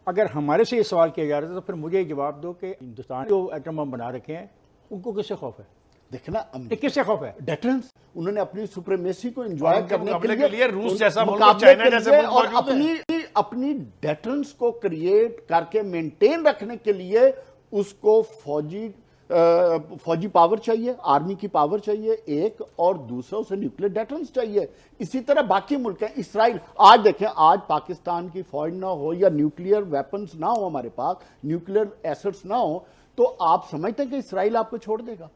अगर हमारे से ये सवाल किया जा रहा था तो फिर मुझे जवाब दो कि हिंदुस्तान जो एटम बम बना रखे हैं उनको किससे खौफ है? देखना किससे खौफ है? डेटरेंस। उन्होंने अपनी सुप्रीमेसी को एंजॉय करने के लिए रूस जैसा मुल्क, मुकाबले चाइना जैसे मुल्क और मौजूद हैं। अपनी डेटरेंस को क्रिएट करके मेंटेन रखने के लिए उसको फौजी पावर चाहिए, आर्मी की पावर चाहिए एक, और दूसरा उसे न्यूक्लियर डेटरेंस चाहिए। इसी तरह बाकी मुल्क हैं। इसराइल, आज देखें, आज पाकिस्तान की फौज ना हो या न्यूक्लियर वेपन्स ना हो, हमारे पास न्यूक्लियर एसेट्स ना हो, तो आप समझते हैं कि इसराइल आपको छोड़ देगा?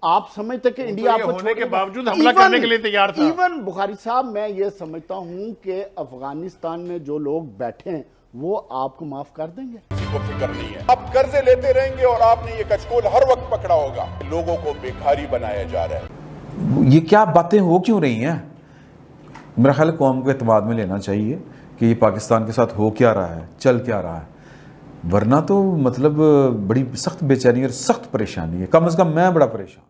आप समझते कि इंडिया आपको होने के बावजूद हमला करने के लिए तैयार था। इवन बुखारी साहब, मैं ये समझता हूं कि अफगानिस्तान में जो लोग बैठे हैं वो आपको माफ कर देंगे। किसी को फिक्र नहीं है। आप कर्जे लेते रहेंगे और आपने ये कचकोल हर वक्त पकड़ा होगा। लोगों को बेकारी बनाया जा रहा है। ये क्या बातें हो क्यों रही हैं? मेरा ख्याल कौम को एतमाद में लेना चाहिए कि ये पाकिस्तान के साथ हो क्या रहा है, चल क्या रहा है, वरना तो मतलब बड़ी सख्त बेचैनी और सख्त परेशानी है। कम से कम मैं बड़ा परेशान।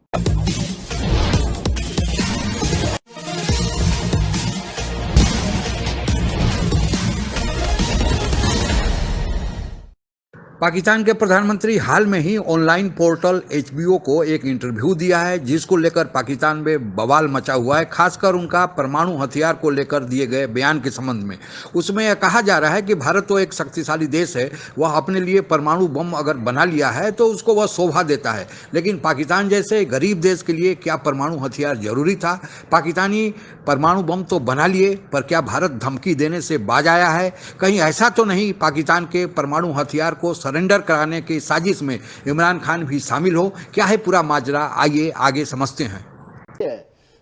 पाकिस्तान के प्रधानमंत्री हाल में ही ऑनलाइन पोर्टल HBO को एक इंटरव्यू दिया है, जिसको लेकर पाकिस्तान में बवाल मचा हुआ है, खासकर उनका परमाणु हथियार को लेकर दिए गए बयान के संबंध में। उसमें यह कहा जा रहा है कि भारत तो एक शक्तिशाली देश है, वह अपने लिए परमाणु बम अगर बना लिया है तो उसको वह शोभा देता है, लेकिन पाकिस्तान जैसे गरीब देश के लिए क्या परमाणु हथियार जरूरी था? पाकिस्तानी परमाणु बम तो बना लिए, पर क्या भारत धमकी देने से बाज आया है? कहीं ऐसा तो नहीं पाकिस्तान के परमाणु हथियार को सरेंडर कराने की साजिश में इमरान खान भी शामिल हो? क्या है पूरा माजरा, आइए आगे समझते हैं।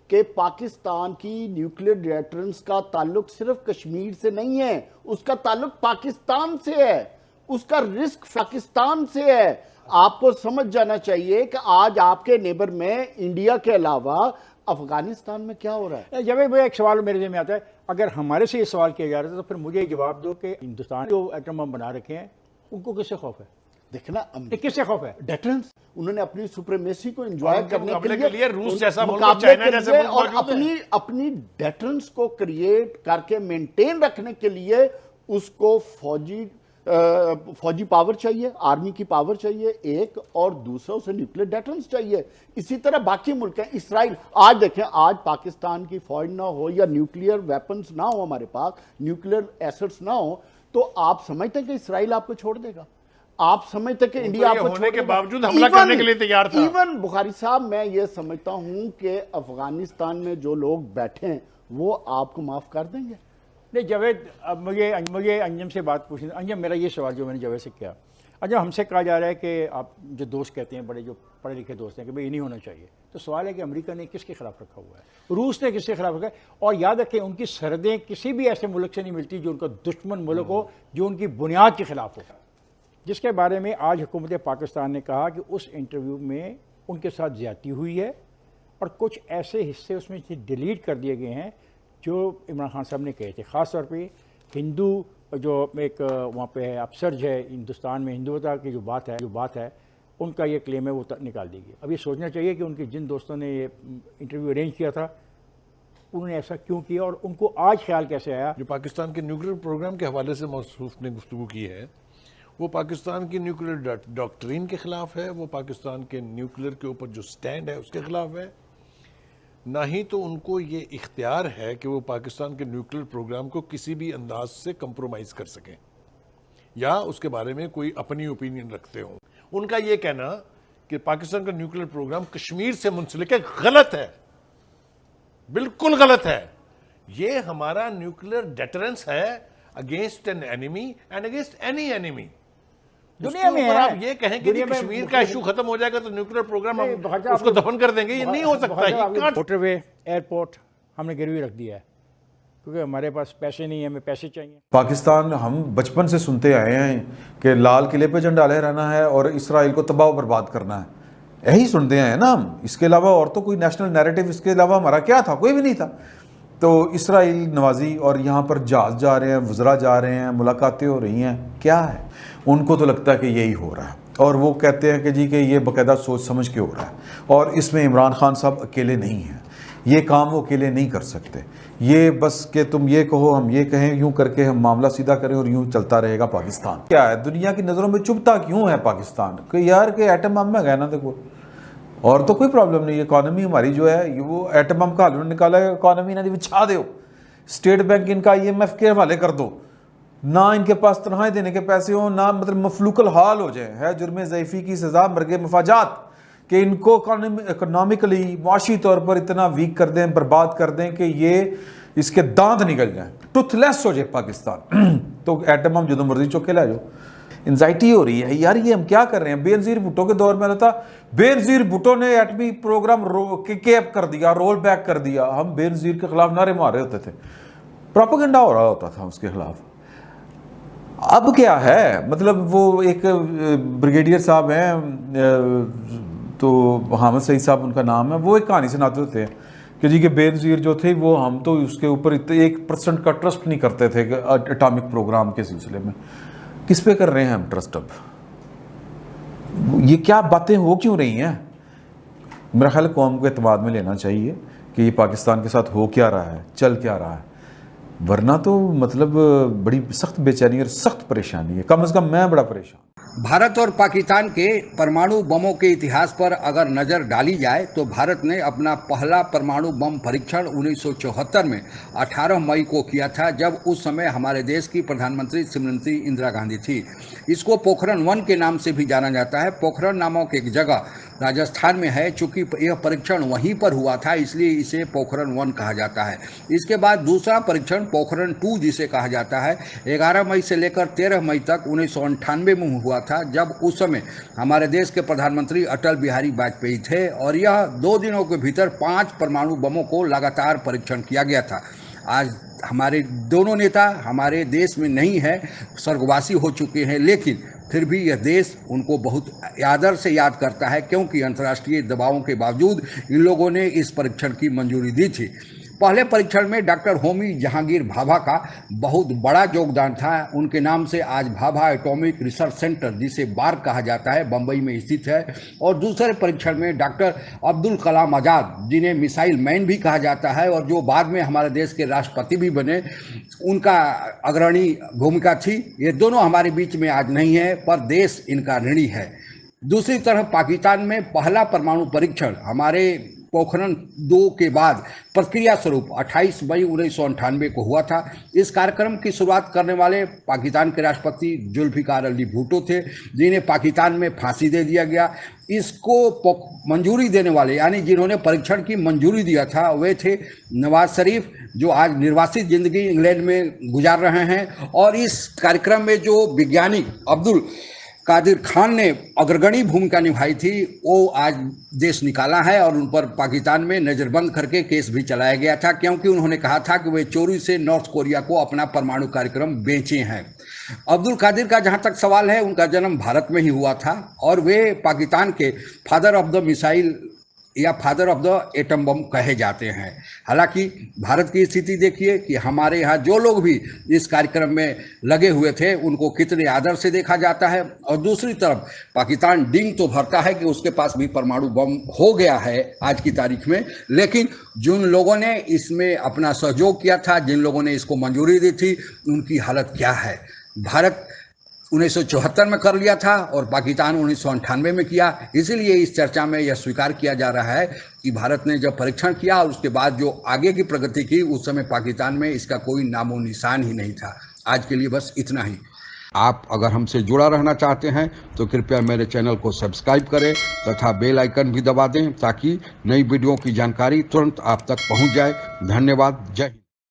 कि पाकिस्तान की न्यूक्लियर डेटरेंस का ताल्लुक सिर्फ कश्मीर से नहीं है, उसका ताल्लुक पाकिस्तान से है, उसका रिस्क पाकिस्तान से है। आपको समझ जाना चाहिए कि आज आपके नेबर में इंडिया के अलावा अफगानिस्तान में क्या हो रहा है। जब भैया एक सवाल मेरे ज़हन में आता है, अगर हमारे से ये सवाल किया जा रहा था तो फिर मुझे जवाब दो कि हिंदुस्तान जो एटम बम बना रखे हैं उनको किससे खौफ है? देखना किससे खौफ है? डेटरेंस। उन्होंने अपनी सुप्रीमेसी को एंजॉय करने के लिए रूस जैसा मुल्क, मुकाबले चाइना जैसे मुल्क और मौजूद हैं। अपनी डेटरेंस को क्रिएट करके मेंटेन रखने के लिए उसको फौजी पावर चाहिए, आर्मी की पावर चाहिए एक, और दूसरा उसे न्यूक्लियर डेटरेंस चाहिए। इसी तरह बाकी मुल्क हैं। इसराइल, आज देखें, आज पाकिस्तान की फौज ना हो या न्यूक्लियर वेपन्स ना हो, हमारे पास न्यूक्लियर एसेट्स ना हो, तो आप समझते हैं कि इसराइल आपको छोड़ देगा? आप समझते कि इंडिया आपको होने के बावजूद हमला करने के लिए तैयार था। इवन बुखारी साहब, मैं ये समझता हूं कि अफगानिस्तान में जो लोग बैठे हैं वो आपको माफ कर देंगे। नहीं जावेद, अब मुझे अंजम से बात पूछनी। अंजम, मेरा ये सवाल जो मैंने जावेद से किया, अंजम हमसे कहा जा रहा है कि आप जो दोस्त कहते हैं, बड़े जो पढ़े लिखे दोस्त हैं, कि भाई ये नहीं होना चाहिए, तो सवाल है कि अमेरिका ने किसके खिलाफ रखा हुआ है, रूस ने किसके खिलाफ रखा है? और याद रखें, उनकी सरहदें किसी भी ऐसे मुल्क से नहीं मिलती जो उनका दुश्मन मुल्क हो, जो उनकी बुनियाद के खिलाफ हो, जिसके बारे में आज हुकूमत पाकिस्तान ने कहा कि उस इंटरव्यू में उनके साथ ज्यादती हुई है और कुछ ऐसे हिस्से उसमें से डिलीट कर दिए गए हैं जो इमरान खान साहब ने कहे थे। ख़ास तौर पे हिंदू जो एक वहाँ पे है अपसर्ज है हिंदुस्तान में, हिंदुत्व की जो बात है उनका ये क्लेम है वो निकाल दी गई। अब ये सोचना चाहिए कि उनके जिन दोस्तों ने ये इंटरव्यू अरेंज किया था उन्होंने ऐसा क्यों किया और उनको आज ख्याल कैसे आया। जो पाकिस्तान के न्यूक्लियर प्रोग्राम के हवाले से मौसूफ ने गुफ्तगू की है, वो पाकिस्तान की न्यूक्लियर डॉक्ट्रिन के खिलाफ है, वो पाकिस्तान के न्यूक्लियर के ऊपर जो स्टैंड है उसके खिलाफ है। ना ही तो उनको ये इख्तियार है कि वो पाकिस्तान के न्यूक्लियर प्रोग्राम को किसी भी अंदाज से कंप्रोमाइज़ कर सकें या उसके बारे में कोई अपनी ओपिनियन रखते हों। उनका ये कहना कि पाकिस्तान का न्यूक्लियर प्रोग्राम कश्मीर से मुंसलिक है, गलत है, बिल्कुल गलत है। ये हमारा न्यूक्लियर डेटरेंस है against an enemy and against any enemy. दुनिया में आप ये कहें कि कश्मीर का इशू खत्म हो जाएगा तो न्यूक्लियर प्रोग्राम उसको दफन कर देंगे, ये नहीं हो सकता। मोटरवे, एयरपोर्ट हमने गिरवी रख दिया है क्योंकि हमारे पास पैसे नहीं है, हमें पैसे चाहिए। पाकिस्तान, हम बचपन से सुनते आए हैं कि लाल किले पे झंडा लहराना है और इसराइल को तबाह बर्बाद करना है, यही सुनते हैं ना हम। इसके अलावा और तो कोई नेशनल नैरेटिव इसके अलावा हमारा क्या था? कोई भी नहीं था। तो इसराइल नवाजी और यहाँ पर जहाज जा रहे हैं, वज़रा जा रहे हैं, मुलाकातें हो रही हैं, क्या है? उनको तो लगता है कि यही हो रहा है और वो कहते हैं कि जी कि ये बाकायदा सोच समझ के हो रहा है। और इसमें इमरान खान साहब अकेले नहीं हैं। ये काम वो अकेले नहीं कर सकते। ये बस कि तुम ये कहो हम ये कहें, यूं करके हम मामला सीधा करें और यूं चलता रहेगा पाकिस्तान। क्या है दुनिया की नज़रों में चुभता क्यों है पाकिस्तान कि यार के एटम बम में गया ना, देखो और तो कोई प्रॉब्लम नहीं है। इकॉनमी हमारी जो है ये वो एटम बम का हल निकाला है, इकॉनमी ना बिछा दो, स्टेट बैंक इनका IMF के हवाले कर दो, ना इनके पास तनख्वाहें देने के पैसे हो, ना मतलब मफलूकल हाल हो जाए, है जुर्म ज़ईफ़ी की सज़ा मर्गे मफाजात कि इनको इकोनॉमिकली मुआशी तौर पर इतना वीक कर दें, बर्बाद कर दें कि ये इसके दांत निकल जाएं, टूथलेस हो जाए पाकिस्तान। तो एटम बम जो मर्जी चौके ला जाओ। एंजाइटी हो रही है यार, ये हम क्या कर रहे हैं। बेनज़ीर भुट्टो के दौर में था, बेनज़ीर भुट्टो ने एटमी प्रोग्राम कैप कर दिया, रोल बैक कर दिया। हम बेनज़ीर के खिलाफ नारे मार रहे होते थे, प्रोपेगेंडा हो रहा होता था उसके खिलाफ। अब क्या है, मतलब वो एक ब्रिगेडियर साहब हैं, तो हामिद सईद साहब उनका नाम है, वो एक कहानी सुनाते होते हैं कि जी के बेनज़ीर जो थे वो हम तो उसके ऊपर 1% का ट्रस्ट नहीं करते थे एटॉमिक प्रोग्राम के सिलसिले में। किस पे कर रहे हैं हम ट्रस्ट अब? ये क्या बातें हो क्यों रही हैं? मेरा ख्याल कौम को एतमाद में लेना चाहिए कि ये पाकिस्तान के साथ हो क्या रहा है, चल क्या रहा है, वरना तो मतलब बड़ी सख्त बेचैनी और सख्त परेशानी है। कम से कम मैं बड़ा परेशान। भारत और पाकिस्तान के परमाणु बमों के इतिहास पर अगर नज़र डाली जाए तो भारत ने अपना पहला परमाणु बम परीक्षण 1974 में 18 मई को किया था, जब उस समय हमारे देश की प्रधानमंत्री श्रीमती इंदिरा गांधी थी। इसको पोखरण 1 के नाम से भी जाना जाता है। पोखरण नामक एक जगह राजस्थान में है। चूंकि यह परीक्षण वहीं पर हुआ था इसलिए इसे पोखरण 1 कहा जाता है। इसके बाद दूसरा परीक्षण पोखरण 2 जिसे कहा जाता है 11 मई से लेकर 13 मई तक 1998 में हुआ था, जब उस समय हमारे देश के प्रधानमंत्री अटल बिहारी वाजपेयी थे और यह 2 दिनों के भीतर 5 परमाणु बमों को लगातार परीक्षण किया गया था। आज हमारे दोनों नेता हमारे देश में नहीं है, स्वर्गवासी हो चुके हैं, लेकिन फिर भी यह देश उनको बहुत आदर से याद करता है, क्योंकि अंतर्राष्ट्रीय दबावों के बावजूद इन लोगों ने इस परीक्षण की मंजूरी दी थी। पहले परीक्षण में डॉक्टर होमी जहांगीर भाभा का बहुत बड़ा योगदान था। उनके नाम से आज भाभा एटॉमिक रिसर्च सेंटर, जिसे बार्क कहा जाता है, बम्बई में स्थित है। और दूसरे परीक्षण में डॉक्टर अब्दुल कलाम आज़ाद, जिन्हें मिसाइल मैन भी कहा जाता है और जो बाद में हमारे देश के राष्ट्रपति भी बने, उनका अग्रणी भूमिका थी। ये दोनों हमारे बीच में आज नहीं है, पर देश इनका ऋणी है। दूसरी तरफ पाकिस्तान में पहला परमाणु परीक्षण हमारे पोखरण 2 के बाद प्रक्रिया स्वरूप 28 मई 1998 को हुआ था। इस कार्यक्रम की शुरुआत करने वाले पाकिस्तान के राष्ट्रपति जुल्फिकार अली भुट्टो थे, जिन्हें पाकिस्तान में फांसी दे दिया गया। इसको मंजूरी देने वाले यानी जिन्होंने परीक्षण की मंजूरी दिया था वे थे नवाज शरीफ, जो आज निर्वासित जिंदगी इंग्लैंड में गुजार रहे हैं। और इस कार्यक्रम में जो वैज्ञानिक अब्दुल कादिर खान ने अग्रगणी भूमिका निभाई थी, वो आज देश निकाला है और उन पर पाकिस्तान में नज़रबंद करके केस भी चलाया गया था, क्योंकि उन्होंने कहा था कि वे चोरी से नॉर्थ कोरिया को अपना परमाणु कार्यक्रम बेचे हैं। अब्दुल कादिर का जहां तक सवाल है, उनका जन्म भारत में ही हुआ था और वे पाकिस्तान के फादर ऑफ द मिसाइल या father of the atom bomb कहे जाते हैं। हालांकि भारत की स्थिति देखिए कि हमारे यहाँ जो लोग भी इस कार्यक्रम में लगे हुए थे उनको कितने आदर से देखा जाता है, और दूसरी तरफ पाकिस्तान डिंग तो भरता है कि उसके पास भी परमाणु बम हो गया है आज की तारीख में। लेकिन जिन लोगों ने इसमें अपना सहयोग किया था, जिन लोगों ने इसको मंजूरी दी थी, उनकी हालत क्या है। भारत 1974 में कर लिया था और पाकिस्तान 1998 में किया। इसीलिए इस चर्चा में यह स्वीकार किया जा रहा है कि भारत ने जब परीक्षण किया और उसके बाद जो आगे की प्रगति की, उस समय पाकिस्तान में इसका कोई नामो निशान ही नहीं था। आज के लिए बस इतना ही। आप अगर हमसे जुड़ा रहना चाहते हैं तो कृपया मेरे चैनल को सब्सक्राइब करें तथा बेल आइकन भी दबा दें, ताकि नई वीडियो की जानकारी तुरंत आप तक पहुंच जाए। धन्यवाद। जय हिंद।